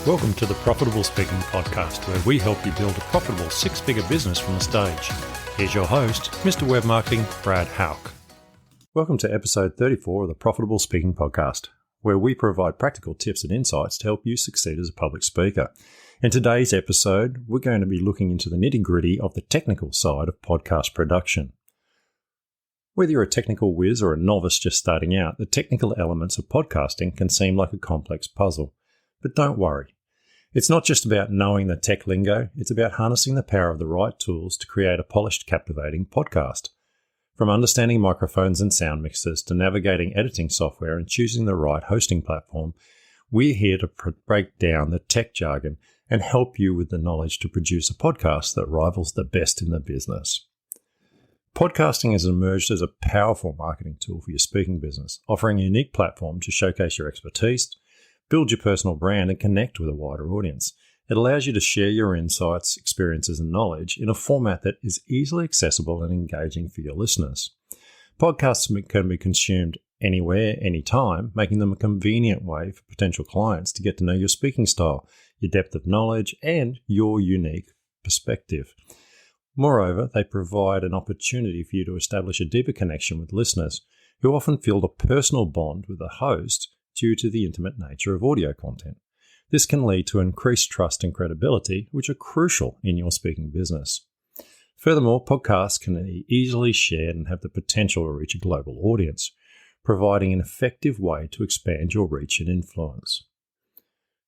Welcome to the Profitable Speaking Podcast, where we help you build a profitable six-figure business from the stage. Here's your host, Mr. Web Marketing, Brad Hauck. Welcome to episode 34 of the Profitable Speaking Podcast, where we provide practical tips and insights to help you succeed as a public speaker. In today's episode, we're going to be looking into the nitty-gritty of the technical side of podcast production. Whether you're a technical whiz or a novice just starting out, the technical elements of podcasting can seem like a complex puzzle. But don't worry. It's not just about knowing the tech lingo, it's about harnessing the power of the right tools to create a polished, captivating podcast. From understanding microphones and sound mixers to navigating editing software and choosing the right hosting platform, we're here to break down the tech jargon and help you with the knowledge to produce a podcast that rivals the best in the business. Podcasting has emerged as a powerful marketing tool for your speaking business, offering a unique platform to showcase your expertise, build your personal brand, and connect with a wider audience. It allows you to share your insights, experiences, and knowledge in a format that is easily accessible and engaging for your listeners. Podcasts can be consumed anywhere, anytime, making them a convenient way for potential clients to get to know your speaking style, your depth of knowledge, and your unique perspective. Moreover, they provide an opportunity for you to establish a deeper connection with listeners who often feel a personal bond with the host due to the intimate nature of audio content. This can lead to increased trust and credibility, which are crucial in your speaking business. Furthermore, podcasts can be easily shared and have the potential to reach a global audience, providing an effective way to expand your reach and influence.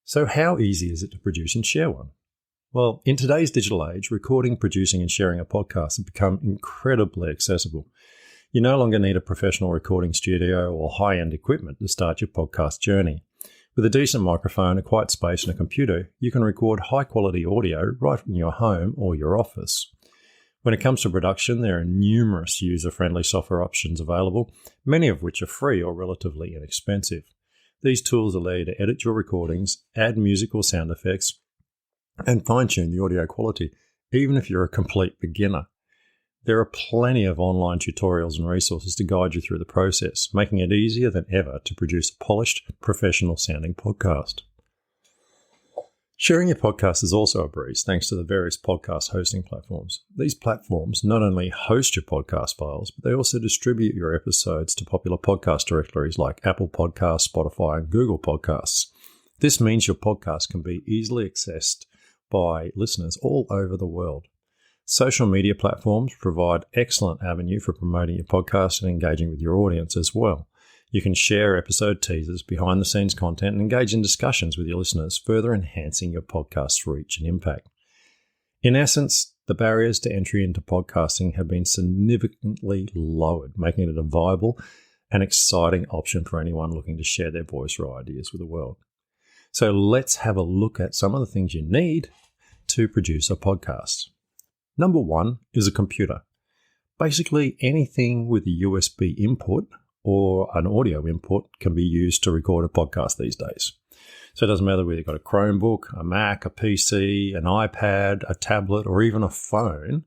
So how easy is it to produce and share one? Well, in today's digital age, recording, producing, and sharing a podcast have become incredibly accessible. You no longer need a professional recording studio or high-end equipment to start your podcast journey. With a decent microphone, a quiet space, and a computer, you can record high-quality audio right from your home or your office. When it comes to production, there are numerous user-friendly software options available, many of which are free or relatively inexpensive. These tools allow you to edit your recordings, add music or sound effects, and fine-tune the audio quality, even if you're a complete beginner. There are plenty of online tutorials and resources to guide you through the process, making it easier than ever to produce a polished, professional-sounding podcast. Sharing your podcast is also a breeze thanks to the various podcast hosting platforms. These platforms not only host your podcast files, but they also distribute your episodes to popular podcast directories like Apple Podcasts, Spotify, and Google Podcasts. This means your podcast can be easily accessed by listeners all over the world. Social media platforms provide excellent avenue for promoting your podcast and engaging with your audience as well. You can share episode teasers, behind-the-scenes content, and engage in discussions with your listeners, further enhancing your podcast's reach and impact. In essence, the barriers to entry into podcasting have been significantly lowered, making it a viable and exciting option for anyone looking to share their voice or ideas with the world. So let's have a look at some of the things you need to produce a podcast. Number one is a computer. Basically, anything with a USB input or an audio input can be used to record a podcast these days. So it doesn't matter whether you've got a Chromebook, a Mac, a PC, an iPad, a tablet, or even a phone,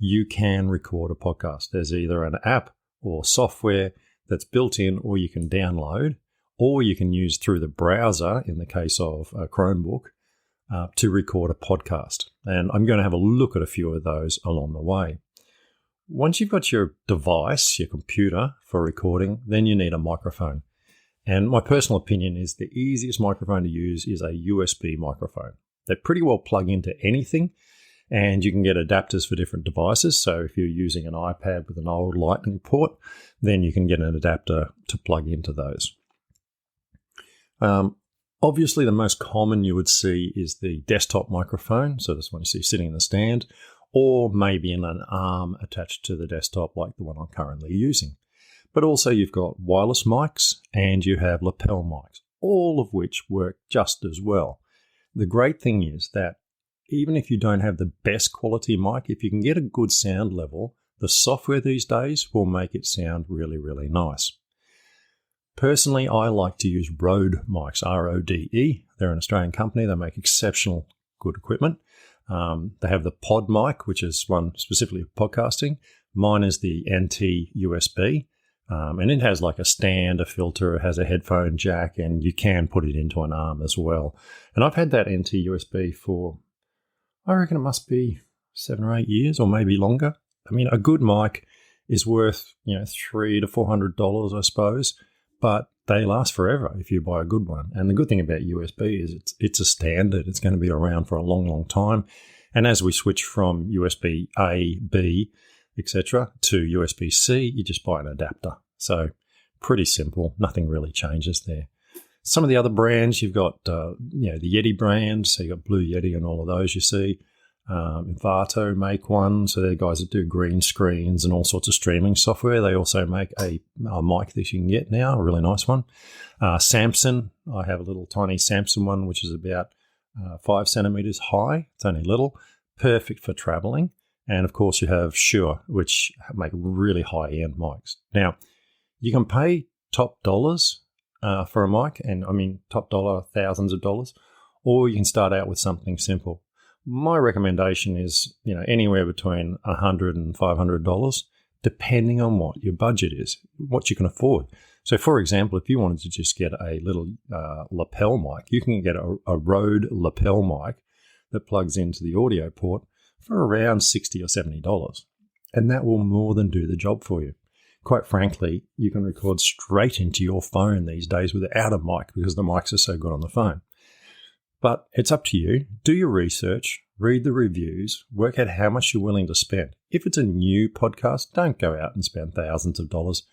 you can record a podcast. There's either an app or software that's built in or you can download, or you can use through the browser in the case of a Chromebook to record a podcast. And I'm going to have a look at a few of those along the way. Once you've got your device, your computer for recording, then you need a microphone. And my personal opinion is the easiest microphone to use is a USB microphone. They pretty well plug into anything, and you can get adapters for different devices. So if you're using an iPad with an old lightning port, then you can get an adapter to plug into those. Obviously, the most common you would see is the desktop microphone. So this one you see sitting in the stand, or maybe in an arm attached to the desktop like the one I'm currently using. But also you've got wireless mics and you have lapel mics, all of which work just as well. The great thing is that even if you don't have the best quality mic, if you can get a good sound level, the software these days will make it sound really, really nice. Personally, I like to use Rode mics, R-O-D-E. They're an Australian company. They make exceptional good equipment. They have the pod mic, which is one specifically for podcasting. Mine is the NT USB. And it has like a stand, a filter, it has a headphone jack, and you can put it into an arm as well. And I've had that NT-USB for, I reckon it must be 7 or 8 years or maybe longer. I mean, a good mic is worth, $300 to $400, I suppose, but they last forever if you buy a good one. And the good thing about USB is it's a standard. It's going to be around for a long, long time. And as we switch from USB A, B, etc. to USB-C, you just buy an adapter. So pretty simple. Nothing really changes there. Some of the other brands, you've got the Yeti brand. So you've got Blue Yeti and all of those you see. Envato make one. So they're guys that do green screens and all sorts of streaming software. They also make a mic that you can get now, a really nice one. Samson, I have a little tiny Samson one, which is about 5 centimeters high. It's only little. Perfect for traveling. And of course, you have Shure, which make really high-end mics. Now, you can pay top dollars for a mic, and I mean top dollar, thousands of dollars, or you can start out with something simple. My recommendation is, anywhere between $100 and $500, depending on what your budget is, what you can afford. So, for example, if you wanted to just get a little lapel mic, you can get a Rode lapel mic that plugs into the audio port for around $60 or $70. And that will more than do the job for you. Quite frankly, you can record straight into your phone these days without a mic because the mics are so good on the phone. But it's up to you. Do your research, read the reviews, work out how much you're willing to spend. If it's a new podcast, don't go out and spend thousands of dollars.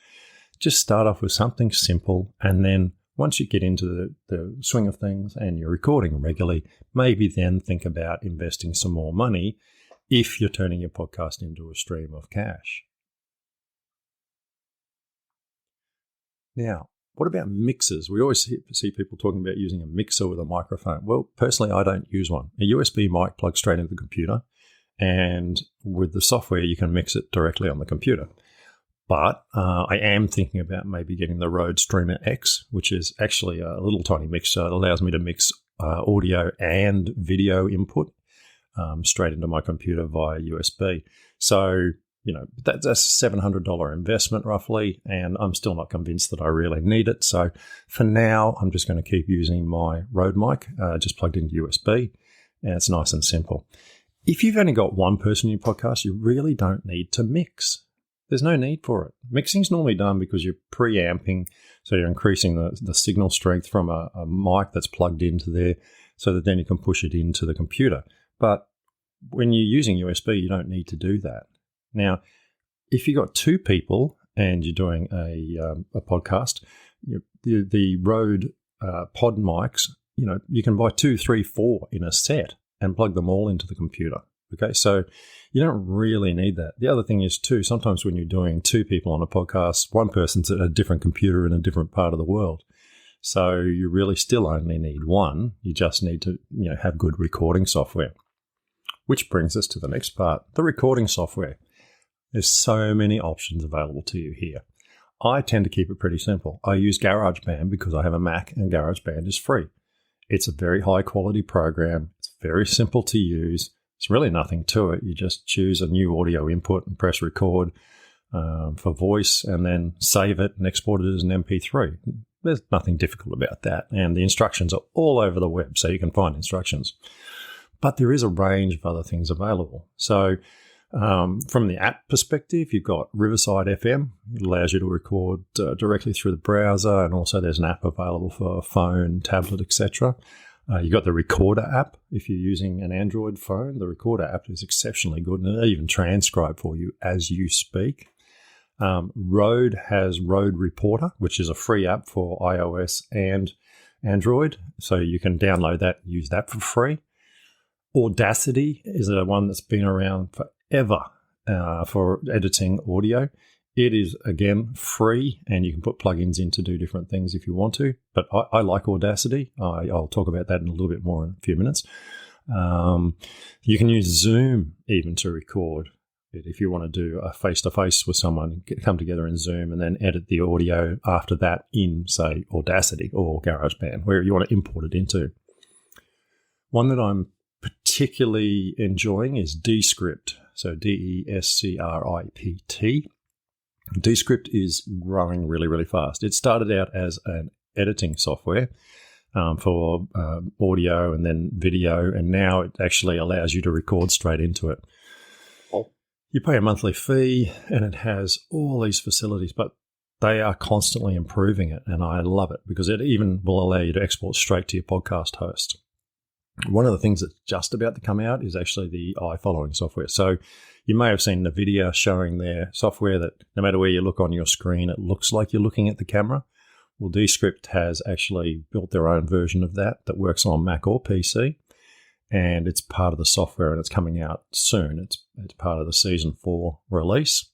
Just start off with something simple, and then once you get into the swing of things and you're recording regularly, maybe then think about investing some more money if you're turning your podcast into a stream of cash. Now, what about mixers? We always see people talking about using a mixer with a microphone. Well, personally, I don't use one. A USB mic plugs straight into the computer, and with the software, you can mix it directly on the computer. But I am thinking about maybe getting the Rode Streamer X, which is actually a little tiny mixer that allows me to mix audio and video input straight into my computer via USB. So, that's a $700 investment roughly, and I'm still not convinced that I really need it. So for now, I'm just going to keep using my Rode mic, just plugged into USB, and it's nice and simple. If you've only got one person in your podcast, you really don't need to mix. There's no need for it. Mixing's normally done because you're preamping, so you're increasing the signal strength from a mic that's plugged into there so that then you can push it into the computer. But when you're using USB, you don't need to do that. Now, if you've got 2 people and you're doing a podcast, the Rode pod mics, you can buy 2, 3, 4 in a set and plug them all into the computer. Okay, so you don't really need that. The other thing is too, sometimes when you're doing 2 people on a podcast, one person's at a different computer in a different part of the world. So you really still only need one. You just need to, have good recording software. Which brings us to the next part, the recording software. There's so many options available to you here. I tend to keep it pretty simple. I use GarageBand because I have a Mac and GarageBand is free. It's a very high quality program. It's very simple to use. It's really nothing to it. You just choose a new audio input and press record for voice and then save it and export it as an MP3. There's nothing difficult about that. And the instructions are all over the web, so you can find instructions. But there is a range of other things available. So from the app perspective, you've got Riverside FM. It allows you to record directly through the browser, and also there's an app available for phone, tablet, etc. You've got the Recorder app. If you're using an Android phone, the Recorder app is exceptionally good, and it'll even transcribe for you as you speak. Rode has Rode Reporter, which is a free app for iOS and Android, so you can download that and use that for free. Audacity is one that's been around forever for editing audio. It is, again, free, and you can put plugins in to do different things if you want to. But I like Audacity. I'll talk about that in a little bit more in a few minutes. You can use Zoom even to record it if you want to do a face-to-face with someone, come together in Zoom and then edit the audio after that in, say, Audacity or GarageBand, wherever you want to import it into. One that I'm particularly enjoying is Descript, so Descript. Descript is growing really, really fast. It started out as an editing software for audio and then video, and now it actually allows you to record straight into it. You pay a monthly fee, and it has all these facilities, but they are constantly improving it, and I love it because it even will allow you to export straight to your podcast host. One of the things that's just about to come out is actually the eye-following software. So you may have seen the video showing their software that no matter where you look on your screen, it looks like you're looking at the camera. Well, Descript has actually built their own version of that works on Mac or PC, and it's part of the software, and it's coming out soon. It's part of the Season 4 release.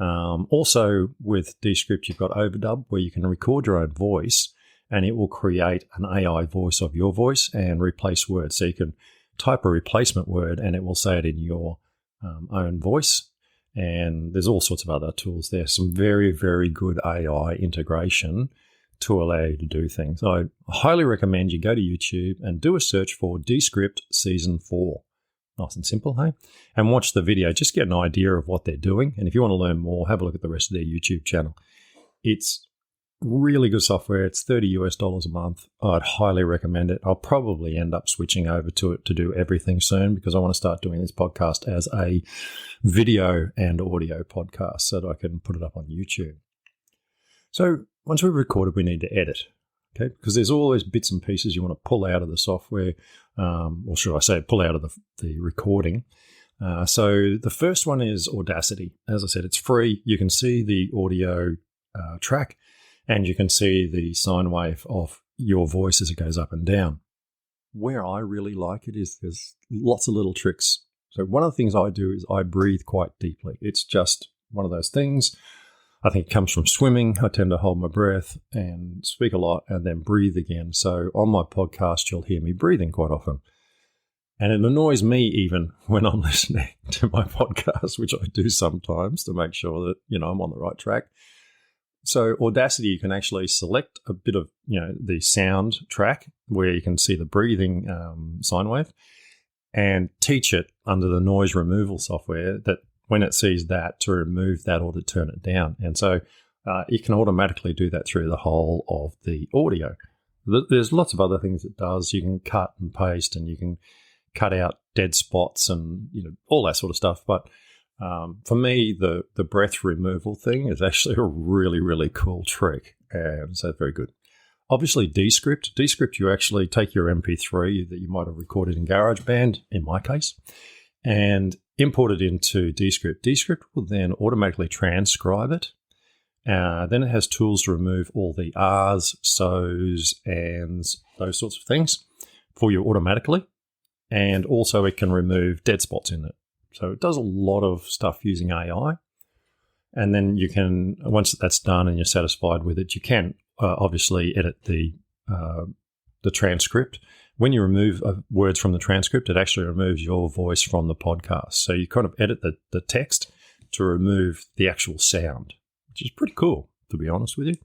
Also, with Descript, you've got Overdub, where you can record your own voice, and it will create an AI voice of your voice and replace words. So you can type a replacement word, and it will say it in your own voice. And there's all sorts of other tools there. Some very, very good AI integration to allow you to do things. I highly recommend you go to YouTube and do a search for Descript Season 4. Nice and simple, hey? And watch the video. Just get an idea of what they're doing. And if you want to learn more, have a look at the rest of their YouTube channel. It's really good software. It's $30 a month. I'd highly recommend it. I'll probably end up switching over to it to do everything soon because I want to start doing this podcast as a video and audio podcast so that I can put it up on YouTube. So once we've recorded, we need to edit, okay? Because there's always bits and pieces you want to pull out of the software, or should I say pull out of the recording. So the first one is Audacity. As I said, it's free. You can see the audio track, and you can see the sine wave of your voice as it goes up and down. Where I really like it is there's lots of little tricks. So one of the things I do is I breathe quite deeply. It's just one of those things. I think it comes from swimming. I tend to hold my breath and speak a lot and then breathe again. So on my podcast, you'll hear me breathing quite often. And it annoys me even when I'm listening to my podcast, which I do sometimes to make sure that, I'm on the right track. So Audacity, you can actually select a bit of, the sound track where you can see the breathing sine wave and teach it under the noise removal software that when it sees that to remove that or to turn it down. And so it can automatically do that through the whole of the audio. There's lots of other things it does. You can cut and paste and you can cut out dead spots and, all that sort of stuff. But for me, the breath removal thing is actually a really, really cool trick. And so it's very good. Obviously, Descript, you actually take your MP3 that you might have recorded in GarageBand, in my case, and import it into Descript. Descript will then automatically transcribe it. Then it has tools to remove all the R's, so's, ands, those sorts of things for you automatically. And also it can remove dead spots in it. So it does a lot of stuff using AI. And then you can, once that's done and you're satisfied with it, you can obviously edit the transcript. When you remove words from the transcript, it actually removes your voice from the podcast. So you kind of edit the text to remove the actual sound, which is pretty cool, to be honest with you.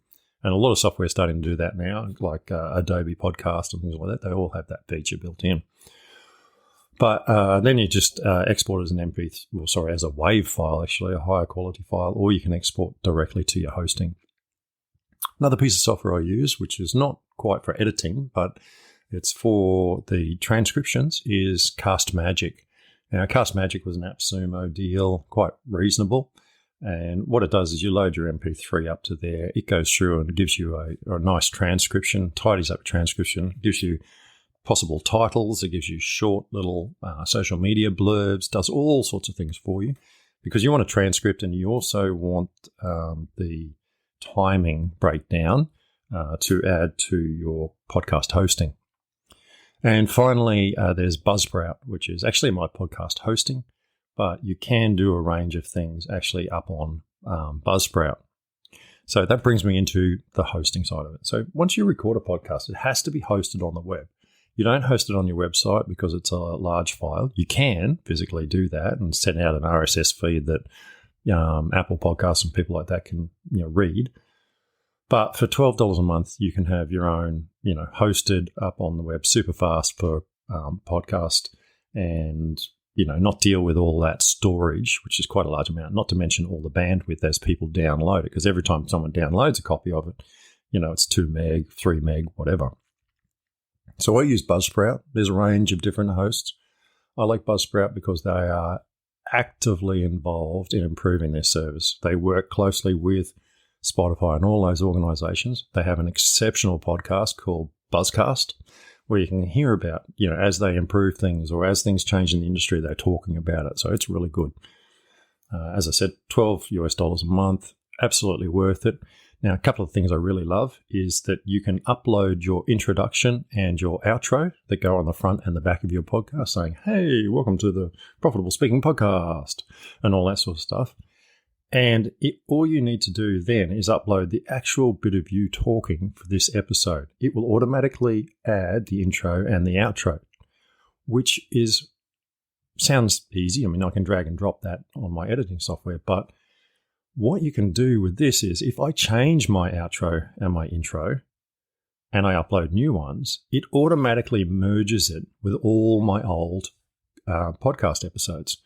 And a lot of software is starting to do that now, like Adobe Podcast and things like that. They all have that feature built in. But then you just export as an as a WAV file, actually, a higher quality file, or you can export directly to your hosting. Another piece of software I use, which is not quite for editing, but it's for the transcriptions, is Cast Magic. Now, Cast Magic was an AppSumo deal, quite reasonable. And what it does is you load your MP3 up to there. It goes through and gives you a nice transcription, tidies up a transcription, gives you possible titles. It gives you short little social media blurbs, does all sorts of things for you because you want a transcript and you also want the timing breakdown to add to your podcast hosting. And finally, there's Buzzsprout, which is actually my podcast hosting, but you can do a range of things actually up on Buzzsprout. So that brings me into the hosting side of it. So once you record a podcast, it has to be hosted on the web. You don't host it on your website because it's a large file. You can physically do that and send out an RSS feed that Apple Podcasts and people like that can read. But for $12 a month, you can have your own, hosted up on the web super fast for podcast. And not deal with all that storage, which is quite a large amount, not to mention all the bandwidth as people download it, because every time someone downloads a copy of it, it's 2 meg, 3 meg, whatever. So I use Buzzsprout. There's a range of different hosts. I like Buzzsprout because they are actively involved in improving their service. They work closely with Spotify and all those organizations. They have an exceptional podcast called Buzzcast, where you can hear about, as they improve things or as things change in the industry, they're talking about it. So it's really good. As I said, $12 a month, absolutely worth it. Now, a couple of things I really love is that you can upload your introduction and your outro that go on the front and the back of your podcast saying, hey, welcome to the Profitable Speaking Podcast, and all that sort of stuff. And all you need to do then is upload the actual bit of you talking for this episode. It will automatically add the intro and the outro, which sounds easy. I mean, I can drag and drop that on my editing software, but what you can do with this is if I change my outro and my intro and I upload new ones, it automatically merges it with all my old podcast episodes.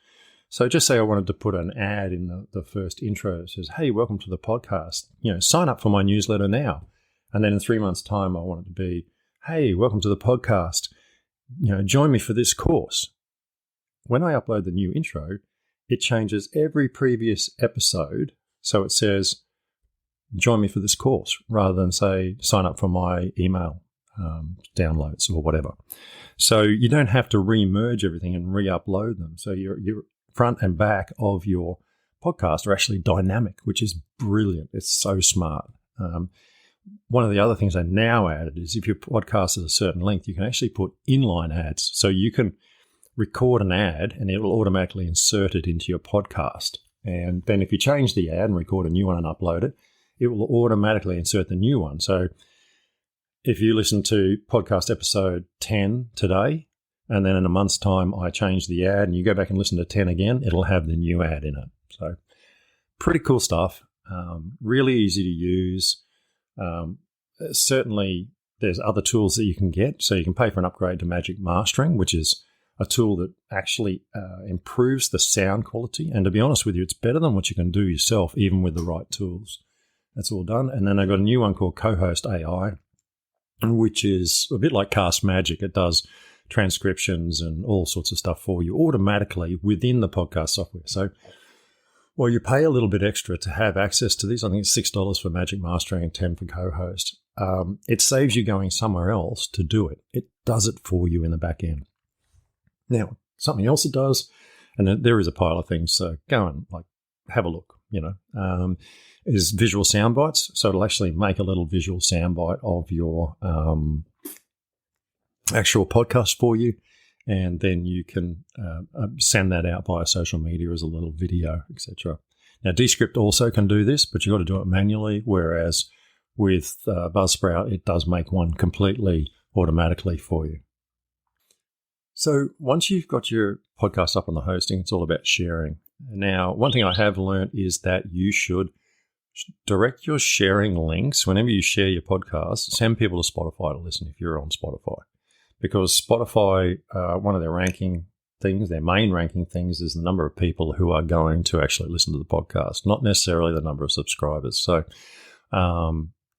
So just say I wanted to put an ad in the first intro that says, hey, welcome to the podcast. Sign up for my newsletter now. And then in 3 months' time, I want it to be, hey, welcome to the podcast. Join me for this course. When I upload the new intro, it changes every previous episode. So it says, join me for this course, rather than say, sign up for my email downloads or whatever. So you don't have to re-merge everything and re-upload them. So your front and back of your podcast are actually dynamic, which is brilliant. It's so smart. One of the other things I now added is if your podcast is a certain length, you can actually put inline ads. So you can record an ad and it will automatically insert it into your podcast. And then if you change the ad and record a new one and upload it, it will automatically insert the new one. So if you listen to podcast episode 10 today, and then in a month's time I change the ad and you go back and listen to 10 again, it'll have the new ad in it. So pretty cool stuff. Really easy to use. Certainly there's other tools that you can get. So you can pay for an upgrade to Magic Mastering, which is a tool that actually improves the sound quality. And to be honest with you, it's better than what you can do yourself, even with the right tools. That's all done. And then I've got a new one called Co-Host AI, which is a bit like Cast Magic. It does transcriptions and all sorts of stuff for you automatically within the podcast software. So while you pay a little bit extra to have access to this, I think it's $6 for Magic Mastering and $10 for Co-Host. It saves you going somewhere else to do it. It does it for you in the back end. Now, something else it does, and there is a pile of things, so go and have a look, is visual sound bites. So it'll actually make a little visual sound bite of your actual podcast for you, and then you can send that out via social media as a little video, etc. Now, Descript also can do this, but you've got to do it manually, whereas with Buzzsprout, it does make one completely automatically for you. So once you've got your podcast up on the hosting, it's all about sharing. Now, one thing I have learned is that you should direct your sharing links. Whenever you share your podcast, send people to Spotify to listen if you're on Spotify. Because Spotify, one of their ranking things, their main ranking things, is the number of people who are going to actually listen to the podcast, not necessarily the number of subscribers. So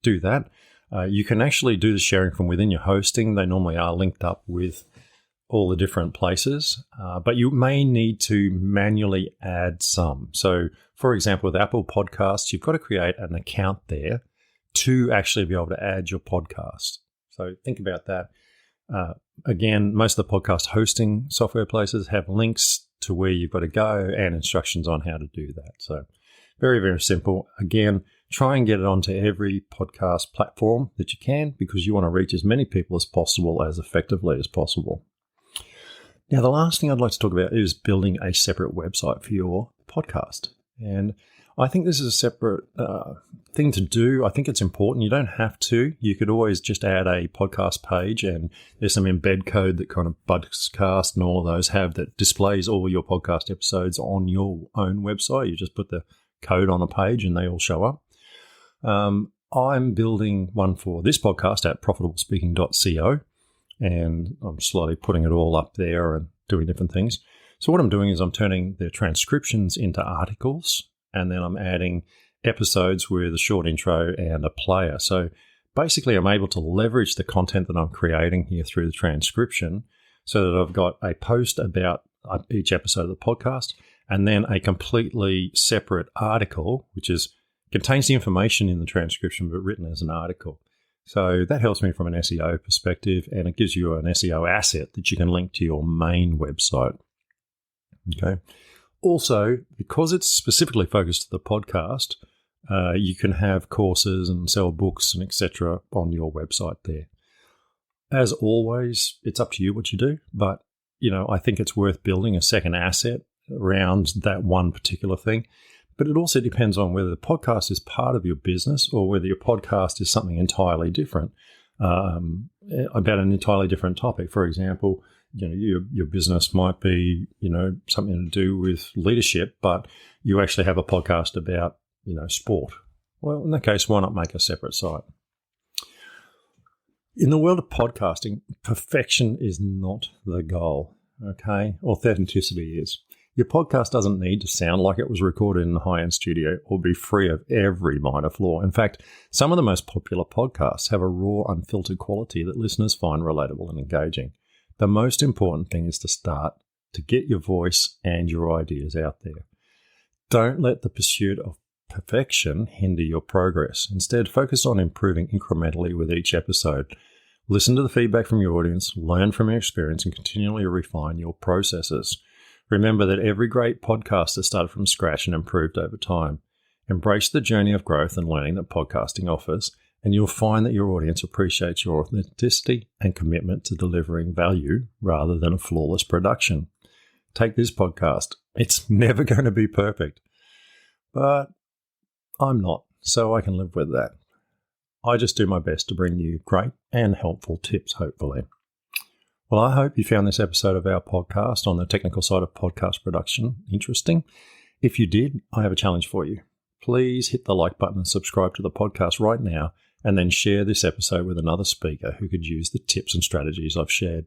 do that. You can actually do the sharing from within your hosting. They normally are linked up with all the different places, but you may need to manually add some. So, for example, with Apple Podcasts, you've got to create an account there to actually be able to add your podcast. So think about that. Again, most of the podcast hosting software places have links to where you've got to go and instructions on how to do that. So very, very simple. Again, try and get it onto every podcast platform that you can, because you want to reach as many people as possible as effectively as possible. Now, the last thing I'd like to talk about is building a separate website for your podcast. And I think this is a separate thing to do. I think it's important. You don't have to. You could always just add a podcast page, and there's some embed code that kind of Buzzcast and all of those have that displays all your podcast episodes on your own website. You just put the code on a page and they all show up. I'm building one for this podcast at profitablespeaking.co. And I'm slowly putting it all up there and doing different things. So what I'm doing is I'm turning the transcriptions into articles, and then I'm adding episodes with a short intro and a player. So basically, I'm able to leverage the content that I'm creating here through the transcription so that I've got a post about each episode of the podcast and then a completely separate article, which contains the information in the transcription but written as an article. So that helps me from an SEO perspective, and it gives you an SEO asset that you can link to your main website. Okay. Also, because it's specifically focused to the podcast, you can have courses and sell books and etc. on your website there. As always, it's up to you what you do, but I think it's worth building a second asset around that one particular thing. But it also depends on whether the podcast is part of your business or whether your podcast is something entirely different, about an entirely different topic. For example, your business might be, something to do with leadership, but you actually have a podcast about, sport. Well, in that case, why not make a separate site? In the world of podcasting, perfection is not the goal, okay? Authenticity is. Your podcast doesn't need to sound like it was recorded in a high-end studio or be free of every minor flaw. In fact, some of the most popular podcasts have a raw, unfiltered quality that listeners find relatable and engaging. The most important thing is to start to get your voice and your ideas out there. Don't let the pursuit of perfection hinder your progress. Instead, focus on improving incrementally with each episode. Listen to the feedback from your audience, learn from your experience, and continually refine your processes. Remember that every great podcaster started from scratch and improved over time. Embrace the journey of growth and learning that podcasting offers, and you'll find that your audience appreciates your authenticity and commitment to delivering value rather than a flawless production. Take this podcast. It's never going to be perfect, but I'm not, so I can live with that. I just do my best to bring you great and helpful tips, hopefully. Well, I hope you found this episode of our podcast on the technical side of podcast production interesting. If you did, I have a challenge for you. Please hit the like button and subscribe to the podcast right now, and then share this episode with another speaker who could use the tips and strategies I've shared.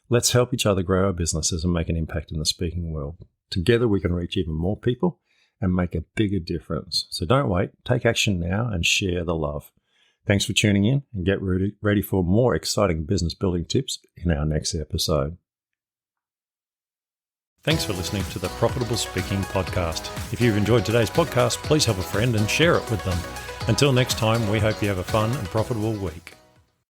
Let's help each other grow our businesses and make an impact in the speaking world. Together we can reach even more people and make a bigger difference. So don't wait, take action now and share the love. Thanks for tuning in, and get ready for more exciting business building tips in our next episode. Thanks for listening to the Profitable Speaking Podcast. If you've enjoyed today's podcast, please help a friend and share it with them. Until next time, we hope you have a fun and profitable week.